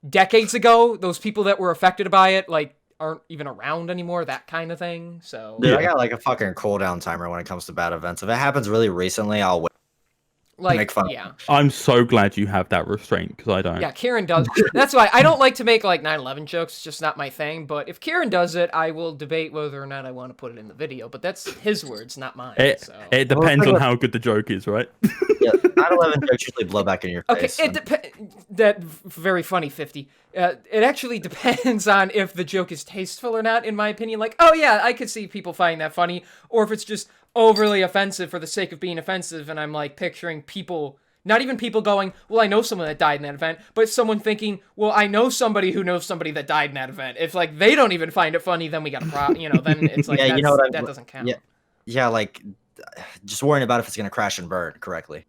decades ago. Those people that were affected by it aren't even around anymore. That kind of thing. So dude, I got a fucking cooldown timer when it comes to bad events. If it happens really recently, I'll wait. Make fun. Yeah. I'm so glad you have that restraint because I don't. Yeah, Kieran does. That's why I don't like to make 9/11 jokes. It's just not my thing. But if Kieran does it, I will debate whether or not I want to put it in the video. But that's his words, not mine. It depends on how good the joke is, right? Yeah, 9/11 jokes usually blow back in your face. Okay, that very funny 50. It actually depends on if the joke is tasteful or not. In my opinion, oh yeah, I could see people finding that funny, or if it's just overly offensive for the sake of being offensive, and I'm picturing people Not even people going, well, I know someone that died in that event, but someone thinking, well, I know somebody who knows somebody that died in that event. If like they don't even find it funny, then we got a problem. Then it's like that doesn't count. Yeah, like just worrying about if it's gonna crash and burn correctly.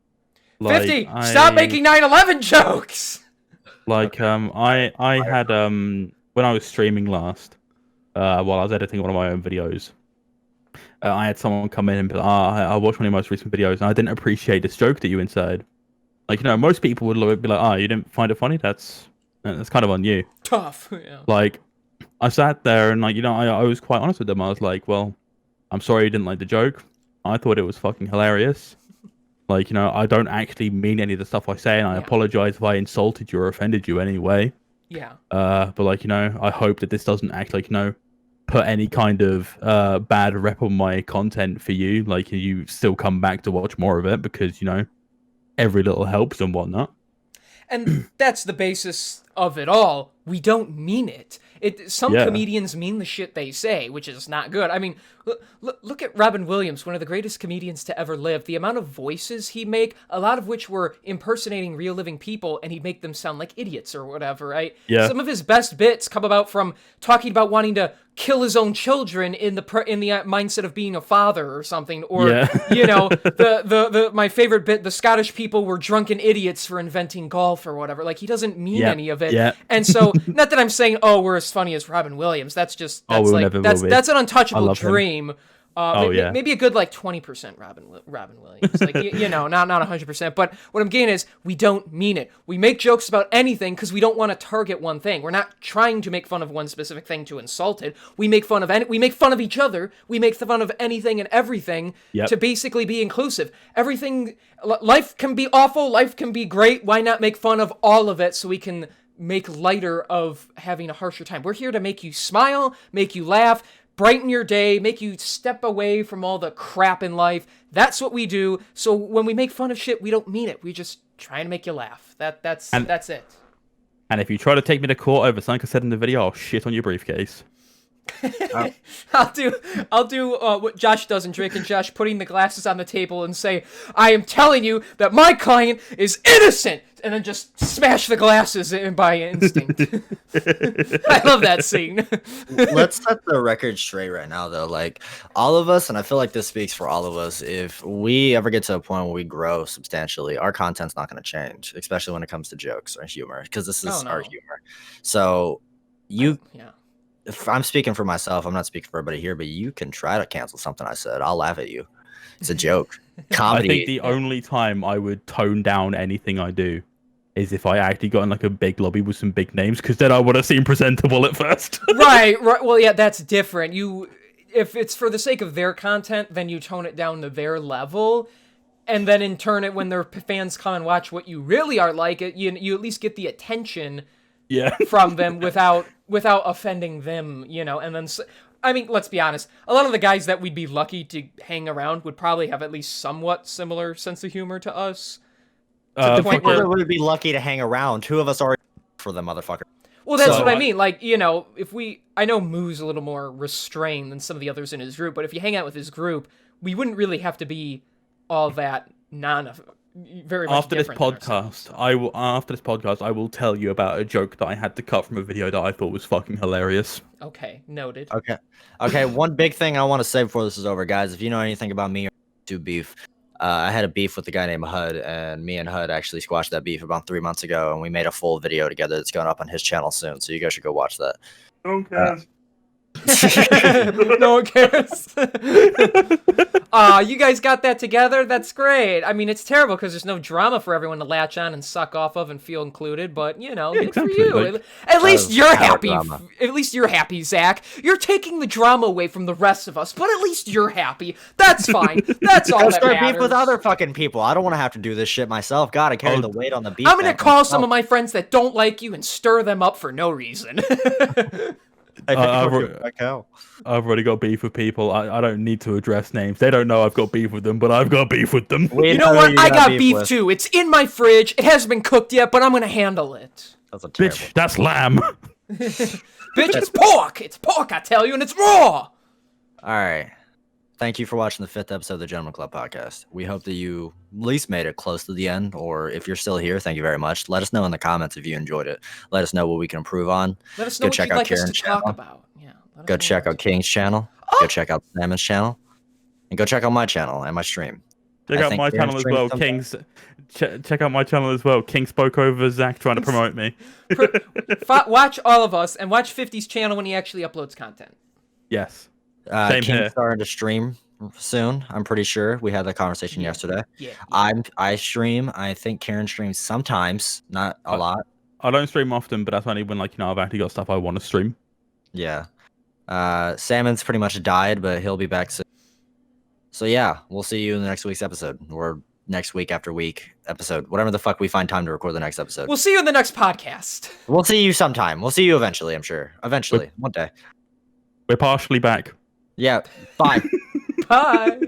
50. Stop making 9/11 jokes. Like I had when I was streaming last, while I was editing one of my own videos, I had someone come in and be like, I watched one of your most recent videos and I didn't appreciate this joke that you inserted. Like, most people would be like, you didn't find it funny? That's kind of on you. Tough. Yeah. Like, I sat there and I was quite honest with them. I was like, well, I'm sorry you didn't like the joke. I thought it was fucking hilarious. Like, I don't actually mean any of the stuff I say, and I apologize if I insulted you or offended you anyway. Yeah. But I hope that this doesn't act like, put any kind of bad rep on my content for you. Like, you still come back to watch more of it because, every little helps and whatnot. And that's the basis of it all. We don't mean it. Some comedians mean the shit they say, which is not good. I mean, look at Robin Williams, one of the greatest comedians to ever live. The amount of voices he make, a lot of which were impersonating real living people, and he'd make them sound like idiots or whatever, right? Yeah. Some of his best bits come about from talking about wanting to kill his own children in the mindset of being a father or something, or my favorite bit, the Scottish people were drunken idiots for inventing golf or whatever. Like, he doesn't mean any of it. Yeah. And so, not that I'm saying, we're as funny as Robin Williams. That's just that's that's an untouchable dream. Maybe a good 20% Robin Williams, not 100%. But what I'm getting is we don't mean it. We make jokes about anything because we don't want to target one thing. We're not trying to make fun of one specific thing to insult it. We make fun of each other. We make fun of anything and everything to basically be inclusive. Life can be awful. Life can be great. Why not make fun of all of it so we can make lighter of having a harsher time? We're here to make you smile, make you laugh, brighten your day, make you step away from all the crap in life. That's what we do. So when we make fun of shit, we don't mean it. We just try to make you laugh. That's it. And if you try to take me to court over something I said in the video, I'll shit on your briefcase. I'll do what Josh does in Drake and Josh, putting the glasses on the table and say, I am telling you that my client is innocent, and then just smash the glasses in by instinct. I love that scene. Let's set the record straight right now, though. Like, all of us, and I feel like this speaks for all of us, if we ever get to a point where we grow substantially, our content's not going to change, especially when it comes to jokes or humor, because this is our humor. So if I'm speaking for myself, I'm not speaking for everybody here, but you can try to cancel something I said. I'll laugh at you. It's a joke. Comedy. I think the only time I would tone down anything I do is if I actually got in a big lobby with some big names, because then I would have seemed presentable at first. Right. Well, yeah, that's different. If it's for the sake of their content, then you tone it down to their level. And then in turn, when their fans come and watch what you really are like, you at least get the attention from them without offending them, and then, I mean, let's be honest, a lot of the guys that we'd be lucky to hang around would probably have at least somewhat similar sense of humor to us. To the point where we'd be lucky to hang around. Two of us already for the motherfucker. Well, that's what I mean. Like, I know Moo's a little more restrained than some of the others in his group, but if you hang out with his group, we wouldn't really have to be all that very much after this podcast, I will tell you about a joke that I had to cut from a video that I thought was fucking hilarious. Okay, noted. Okay. One big thing I want to say before this is over, guys. If you know anything about me or do beef, I had a beef with a guy named Hud, and me and Hud actually squashed that beef about 3 months ago, and we made a full video together that's going up on his channel soon. So you guys should go watch that. Okay. No one cares. You guys got that together? That's great. I mean, it's terrible because there's no drama for everyone to latch on and suck off of and feel included, but good for you. At least you're happy. At least you're happy, Zach. You're taking the drama away from the rest of us, but at least you're happy. That's fine. That's all that matters. Beef with other fucking people. I don't want to have to do this shit myself. God, I carry the weight on the beef. I'm gonna call some of my friends that don't like you and stir them up for no reason. I've already got beef with people. I don't need to address names. They don't know I've got beef with them, but I've got beef with them. You know what? I got beef too. It's in my fridge. It hasn't been cooked yet, but I'm gonna handle it. Bitch, that's lamb. Bitch, it's pork. It's pork, I tell you, and it's raw. All right. thank you for watching the 5th episode of the Gentleman Club podcast. We hope that you at least made it close to the end, or if you're still here, thank you very much. Let us know in the comments if you enjoyed it. Let us know what we can improve on. Let us know what you'd like us to talk about. Yeah. Go check out King's channel. Go check out Salmon's channel. And go check out my channel and my stream. Check out my channel as well, King's. Check out my channel as well. King spoke over Zach trying to promote me. Watch all of us and watch 50's channel when he actually uploads content. Yes. Same King's here. starting to stream soon. I'm pretty sure we had that conversation yesterday. Yeah. I stream. I think Karen streams sometimes, not a lot. I don't stream often, but that's only when I've actually got stuff I want to stream. Yeah. Salmon's pretty much died, but he'll be back soon. So yeah, we'll see you in the next week's episode, or next week after week episode, whatever the fuck we find time to record the next episode. We'll see you in the next podcast. We'll see you sometime. We'll see you eventually, I'm sure. Eventually, one day. We're partially back. Yeah. Bye. Bye.